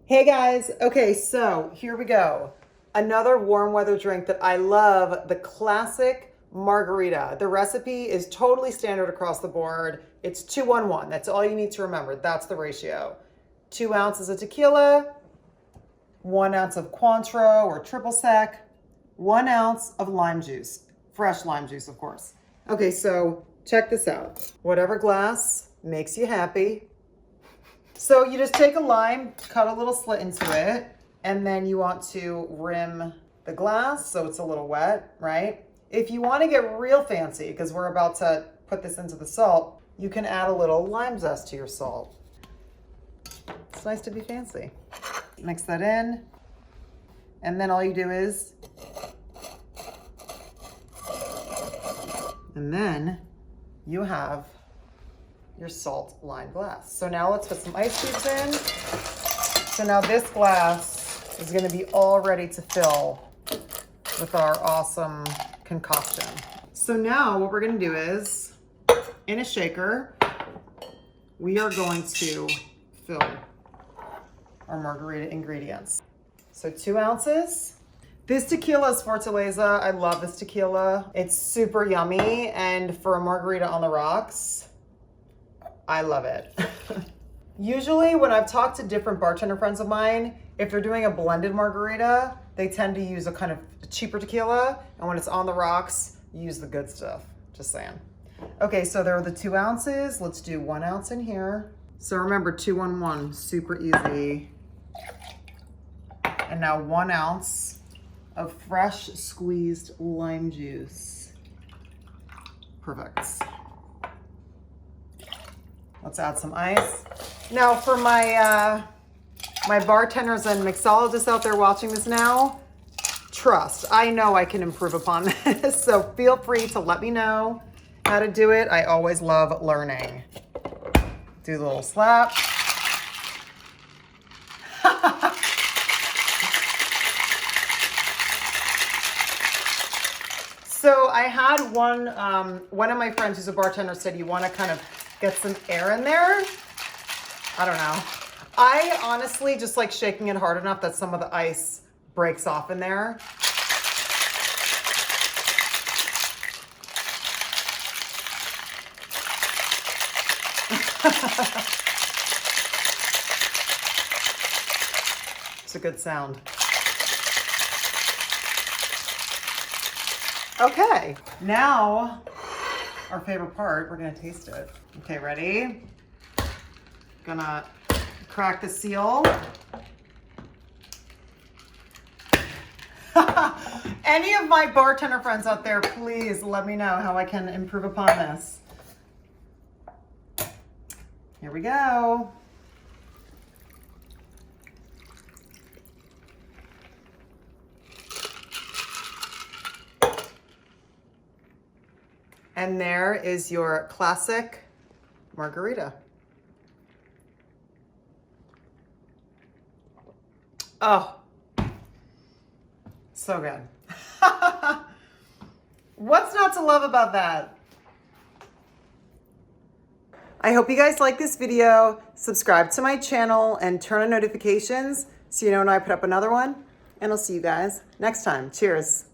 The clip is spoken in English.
Hey guys, okay, so here we go. Another warm weather drink that I love, the classic margarita. The recipe is totally standard across the board. It's 2-1-1. That's all you need to remember. That's the ratio. 2 ounces of tequila, 1 ounce of Cointreau or triple sec, 1 ounce of lime juice, fresh lime juice, of course. Okay, so check this out. Whatever glass makes you happy. So you just take a lime, cut a little slit into it, and then you want to rim the glass so it's a little wet, right? If you want to get real fancy, because we're about to put this into the salt, you can add a little lime zest to your salt. It's nice to be fancy. Mix that in, and then all you do is, and then you have your salt lined glass. So now let's put some ice cubes in. So now this glass is going to be all ready to fill with our awesome concoction. So now what we're going to do is, in a shaker, we are going to fill our margarita ingredients. So 2 ounces. This tequila is Fortaleza. I love this tequila. It's super yummy, and for a margarita on the rocks, I love it. Usually when I've talked to different bartender friends of mine, if they're doing a blended margarita, they tend to use a kind of cheaper tequila, and when it's on the rocks, use the good stuff. Just saying. Okay, so there are the 2 ounces. Let's do 1 ounce in here. So remember, 2-1-1, super easy. And now 1 ounce of fresh squeezed lime juice. Perfect. Let's add some ice. Now for my my bartenders and mixologists out there watching this now, trust, I know I can improve upon this, so feel free to let me know how to do it. I always love learning. Do the little slap. So I had one of my friends who's a bartender said you want to kind of get some air in there. I don't know. I honestly just like shaking it hard enough that some of the ice breaks off in there. It's a good sound. Okay, now our favorite part, we're gonna taste it. Okay, ready? Gonna crack the seal. Any of my bartender friends out there, please let me know how I can improve upon this. Here we go. And there is your classic margarita. Oh, so good. What's not to love about that? I hope you guys like this video. Subscribe to my channel and turn on notifications so you know when I put up another one. And I'll see you guys next time. Cheers.